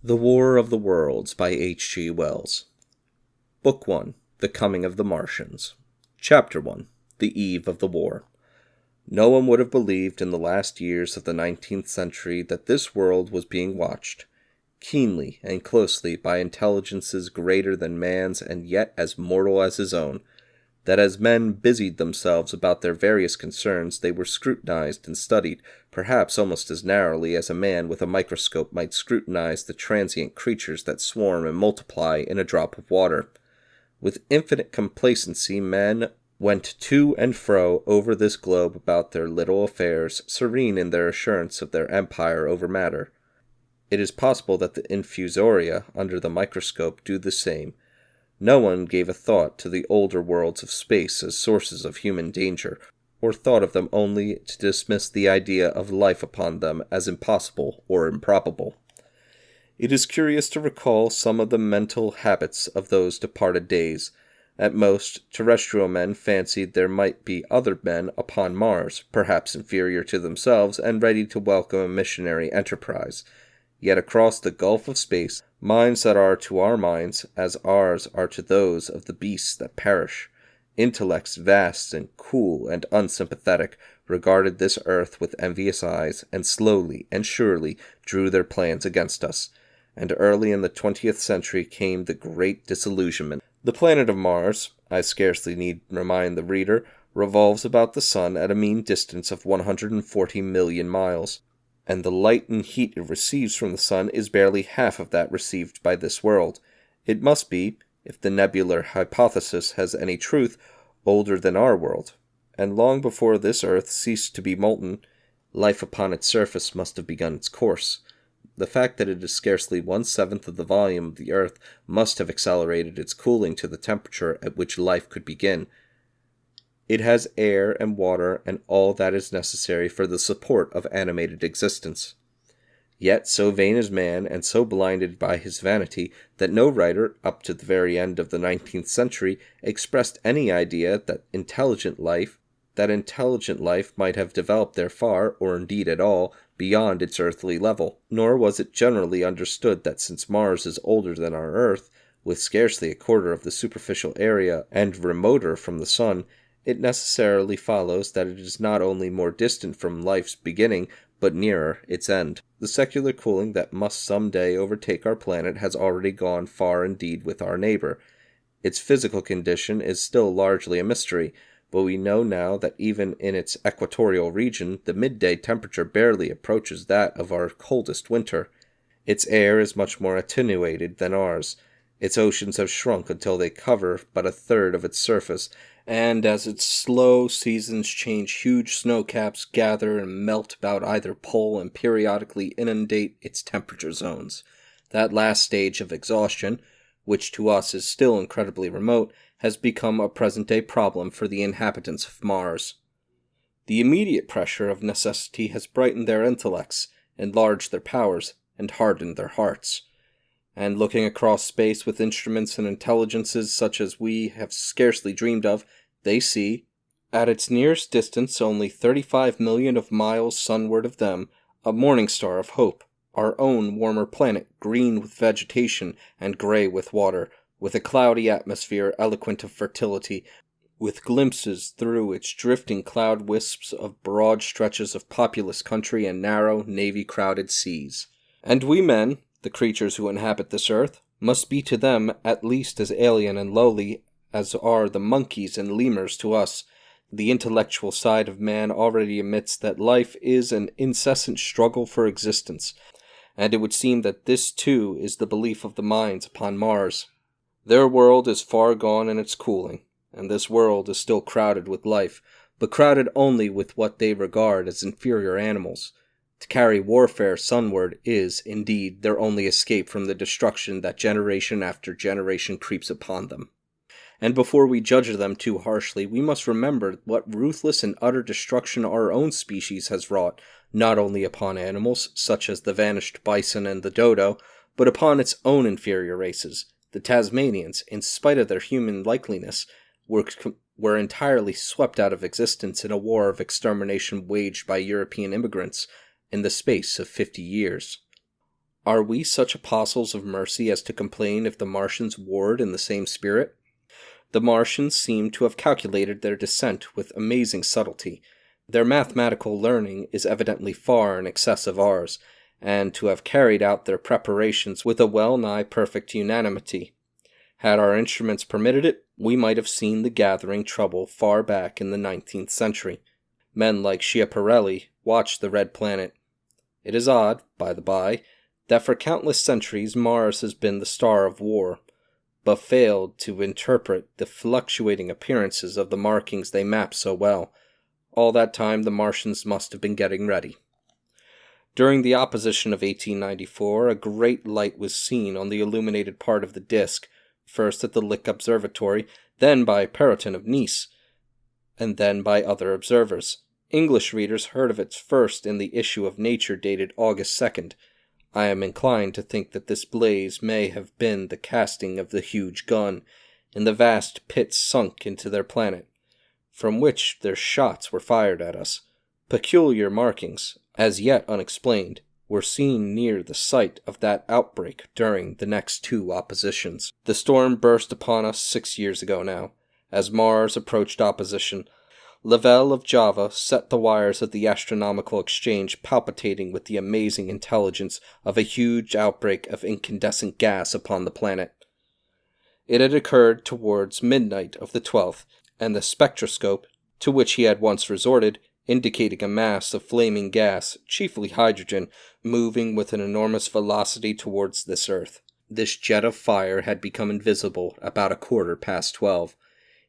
The War of the Worlds by H.G. Wells. Book 1. The Coming of the Martians. Chapter 1. The Eve of the War. No one would have believed in the last years of the 19th century that this world was being watched, keenly and closely by intelligences greater than man's and yet as mortal as his own, that as men busied themselves about their various concerns, they were scrutinized and studied, perhaps almost as narrowly as a man with a microscope might scrutinize the transient creatures that swarm and multiply in a drop of water. With infinite complacency, men went to and fro over this globe about their little affairs, serene in their assurance of their empire over matter. It is possible that the infusoria, under the microscope, do the same. No one gave a thought to the older worlds of space as sources of human danger, or thought of them only to dismiss the idea of life upon them as impossible or improbable. It is curious to recall some of the mental habits of those departed days. At most, terrestrial men fancied there might be other men upon Mars, perhaps inferior to themselves and ready to welcome a missionary enterprise. Yet across the gulf of space, minds that are to our minds as ours are to those of the beasts that perish, intellects vast and cool and unsympathetic, regarded this earth with envious eyes, and slowly and surely drew their plans against us. And early in the 20th century came the great disillusionment. The planet of Mars, I scarcely need remind the reader, revolves about the sun at a mean distance of 140 million miles. And the light and heat it receives from the sun is barely half of that received by this world. It must be, if the nebular hypothesis has any truth, older than our world. And long before this earth ceased to be molten, life upon its surface must have begun its course. The fact that it is scarcely 1/7 of the volume of the earth must have accelerated its cooling to the temperature at which life could begin. It has air and water and all that is necessary for the support of animated existence. Yet so vain is man and so blinded by his vanity that no writer, up to the very end of the 19th century, expressed any idea that intelligent life might have developed there far, or indeed at all, beyond its earthly level. Nor was it generally understood that since Mars is older than our earth, with scarcely a quarter of the superficial area, and remoter from the sun, it necessarily follows that it is not only more distant from life's beginning, but nearer its end. The secular cooling that must some day overtake our planet has already gone far indeed with our neighbor. Its physical condition is still largely a mystery, but we know now that even in its equatorial region, the midday temperature barely approaches that of our coldest winter. Its air is much more attenuated than ours. Its oceans have shrunk until they cover but a third of its surface, and as its slow seasons change, huge snowcaps gather and melt about either pole and periodically inundate its temperature zones. That last stage of exhaustion, which to us is still incredibly remote, has become a present-day problem for the inhabitants of Mars. The immediate pressure of necessity has brightened their intellects, enlarged their powers, and hardened their hearts. And looking across space with instruments and intelligences such as we have scarcely dreamed of, they see, at its nearest distance only 35 million of miles sunward of them, a morning star of hope, our own warmer planet, green with vegetation and gray with water, with a cloudy atmosphere eloquent of fertility, with glimpses through its drifting cloud wisps of broad stretches of populous country and narrow, navy-crowded seas. And we men, the creatures who inhabit this earth, must be to them at least as alien and lowly as are the monkeys and lemurs to us. The intellectual side of man already admits that life is an incessant struggle for existence, and it would seem that this too is the belief of the minds upon Mars. Their world is far gone in its cooling, and this world is still crowded with life, but crowded only with what they regard as inferior animals. To carry warfare sunward is, indeed, their only escape from the destruction that generation after generation creeps upon them. And before we judge them too harshly, we must remember what ruthless and utter destruction our own species has wrought, not only upon animals, such as the vanished bison and the dodo, but upon its own inferior races. The Tasmanians, in spite of their human likeliness, were entirely swept out of existence in a war of extermination waged by European immigrants in the space of 50 years. Are we such apostles of mercy as to complain if the Martians warred in the same spirit? The Martians seem to have calculated their descent with amazing subtlety. Their mathematical learning is evidently far in excess of ours, and to have carried out their preparations with a well-nigh perfect unanimity. Had our instruments permitted it, we might have seen the gathering trouble far back in the 19th century. Men like Schiaparelli watched the red planet. It is odd, by the by, that for countless centuries Mars has been the star of war, but failed to interpret the fluctuating appearances of the markings they map so well. All that time the Martians must have been getting ready. During the opposition of 1894, a great light was seen on the illuminated part of the disk, first at the Lick Observatory, then by Perrotin of Nice, and then by other observers. English readers heard of it first in the issue of Nature dated August 2nd. I am inclined to think that this blaze may have been the casting of the huge gun, in the vast pits sunk into their planet, from which their shots were fired at us. Peculiar markings, as yet unexplained, were seen near the site of that outbreak during the next two oppositions. The storm burst upon us 6 years ago now. As Mars approached opposition, Lavelle of Java set the wires of the astronomical exchange palpitating with the amazing intelligence of a huge outbreak of incandescent gas upon the planet. It had occurred towards midnight of the 12th, and the spectroscope, to which he had once resorted, indicating a mass of flaming gas, chiefly hydrogen, moving with an enormous velocity towards this earth. This jet of fire had become invisible about 12:15.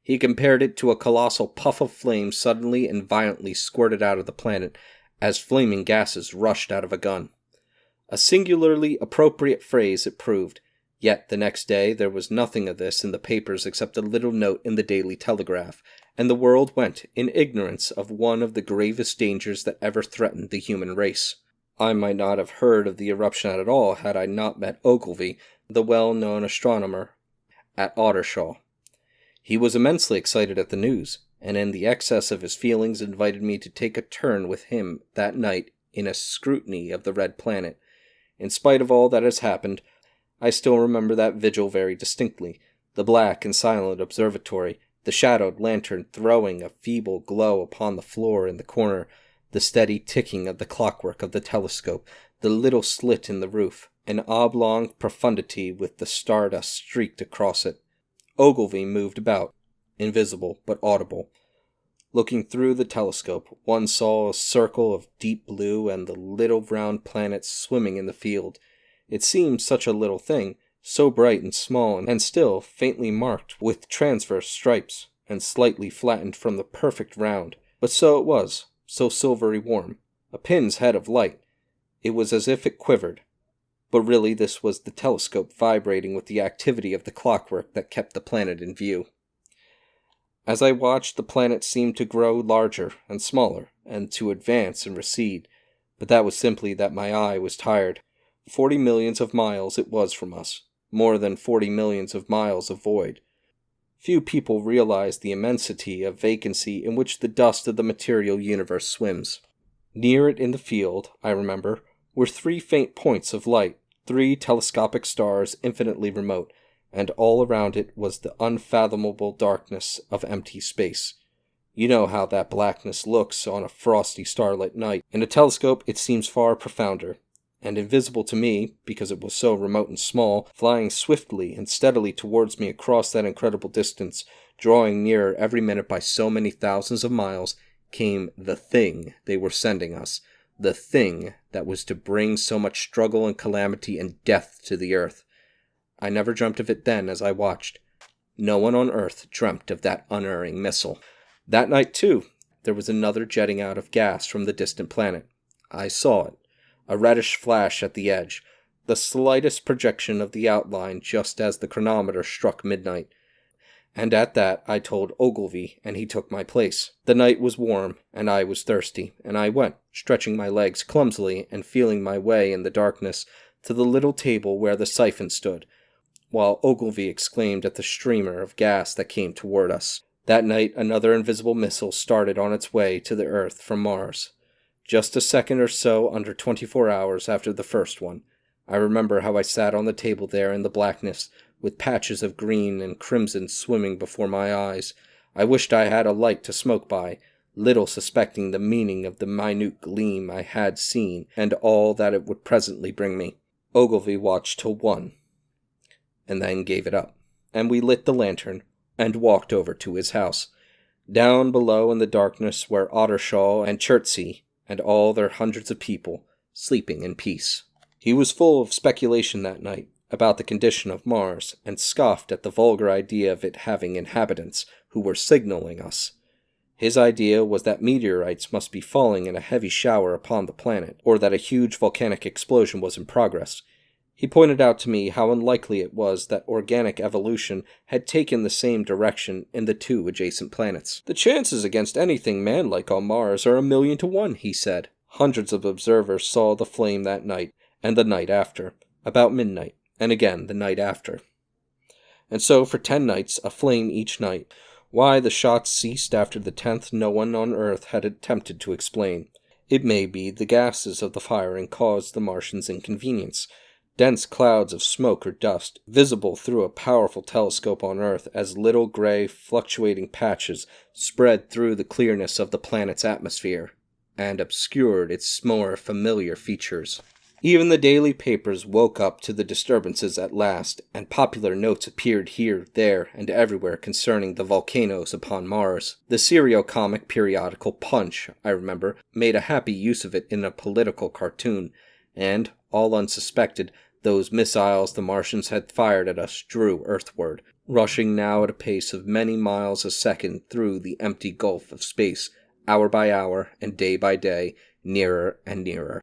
He compared it to a colossal puff of flame suddenly and violently squirted out of the planet, as flaming gases rushed out of a gun. A singularly appropriate phrase it proved, yet the next day there was nothing of this in the papers except a little note in the Daily Telegraph, and the world went in ignorance of one of the gravest dangers that ever threatened the human race. I might not have heard of the eruption at all had I not met Ogilvy, the well-known astronomer, at Ottershaw. He was immensely excited at the news, and in the excess of his feelings invited me to take a turn with him that night in a scrutiny of the red planet. In spite of all that has happened, I still remember that vigil very distinctly, the black and silent observatory, the shadowed lantern throwing a feeble glow upon the floor in the corner, the steady ticking of the clockwork of the telescope, the little slit in the roof, an oblong profundity with the stardust streaked across it. Ogilvy moved about, invisible but audible. Looking through the telescope, one saw a circle of deep blue and the little round planets swimming in the field. It seemed such a little thing, so bright and small, and still faintly marked with transverse stripes, and slightly flattened from the perfect round. But so it was, so silvery warm, a pin's head of light. It was as if it quivered. But really this was the telescope vibrating with the activity of the clockwork that kept the planet in view. As I watched, the planet seemed to grow larger and smaller, and to advance and recede, but that was simply that my eye was tired. 40 millions of miles it was from us, more than 40 millions of miles of void. Few people realize the immensity of vacancy in which the dust of the material universe swims. Near it in the field, I remember, were 3 faint points of light, 3 telescopic stars infinitely remote, and all around it was the unfathomable darkness of empty space. You know how that blackness looks on a frosty starlit night. In a telescope it seems far profounder, and invisible to me, because it was so remote and small, flying swiftly and steadily towards me across that incredible distance, drawing nearer every minute by so many thousands of miles, came the thing they were sending us, the thing that was to bring so much struggle and calamity and death to the earth. I never dreamt of it then as I watched. No one on earth dreamt of that unerring missile. That night, too, there was another jetting out of gas from the distant planet. I saw it, a reddish flash at the edge, the slightest projection of the outline just as the chronometer struck midnight. And at that I told Ogilvy, and he took my place. The night was warm, and I was thirsty, and I went, stretching my legs clumsily and feeling my way in the darkness, to the little table where the siphon stood, while Ogilvy exclaimed at the streamer of gas that came toward us. That night another invisible missile started on its way to the earth from Mars. Just a second or so under 24 hours after the first one, I remember how I sat on the table there in the blackness, with patches of green and crimson swimming before my eyes. I wished I had a light to smoke by, little suspecting the meaning of the minute gleam I had seen and all that it would presently bring me. Ogilvy watched till 1, and then gave it up, and we lit the lantern and walked over to his house. Down below in the darkness were Ottershaw and Chertsey and all their hundreds of people, sleeping in peace. He was full of speculation that night about the condition of Mars, and scoffed at the vulgar idea of it having inhabitants who were signaling us. His idea was that meteorites must be falling in a heavy shower upon the planet, or that a huge volcanic explosion was in progress. He pointed out to me how unlikely it was that organic evolution had taken the same direction in the 2 adjacent planets. "The chances against anything man-like on Mars are 1,000,000 to 1, he said. Hundreds of observers saw the flame that night, and the night after, about midnight, and again the night after. And so for 10 nights, a flame each night. Why the shots ceased after the 10th no one on Earth had attempted to explain. It may be the gases of the firing caused the Martians inconvenience. Dense clouds of smoke or dust, visible through a powerful telescope on Earth as little gray, fluctuating patches, spread through the clearness of the planet's atmosphere, and obscured its more familiar features. Even the daily papers woke up to the disturbances at last, and popular notes appeared here, there, and everywhere concerning the volcanoes upon Mars. The serio-comic periodical Punch, I remember, made a happy use of it in a political cartoon, and, all unsuspected, those missiles the Martians had fired at us drew earthward, rushing now at a pace of many miles a second through the empty gulf of space, hour by hour and day by day, nearer and nearer.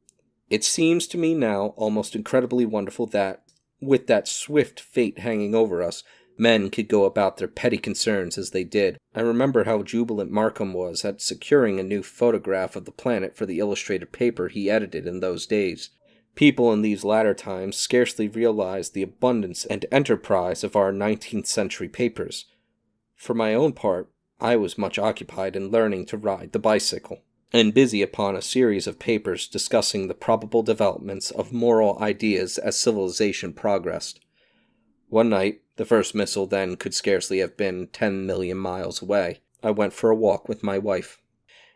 It seems to me now almost incredibly wonderful that, with that swift fate hanging over us, men could go about their petty concerns as they did. I remember how jubilant Markham was at securing a new photograph of the planet for the illustrated paper he edited in those days. People in these latter times scarcely realized the abundance and enterprise of our 19th century papers. For my own part, I was much occupied in learning to ride the bicycle, and busy upon a series of papers discussing the probable developments of moral ideas as civilization progressed. One night, the first missile then could scarcely have been 10 million miles away, I went for a walk with my wife.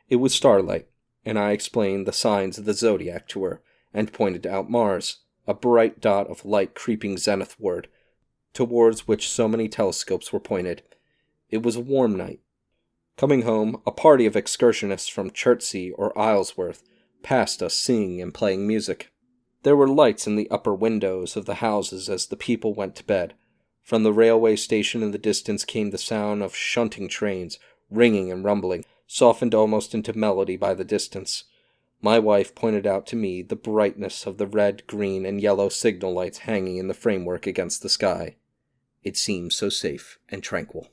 It was starlight, and I explained the signs of the zodiac to her, and pointed out Mars, a bright dot of light creeping zenithward, towards which so many telescopes were pointed. It was a warm night. Coming home, a party of excursionists from Chertsey or Isleworth passed us singing and playing music. There were lights in the upper windows of the houses as the people went to bed. From the railway station in the distance came the sound of shunting trains, ringing and rumbling, softened almost into melody by the distance. My wife pointed out to me the brightness of the red, green, and yellow signal lights hanging in the framework against the sky. It seemed so safe and tranquil.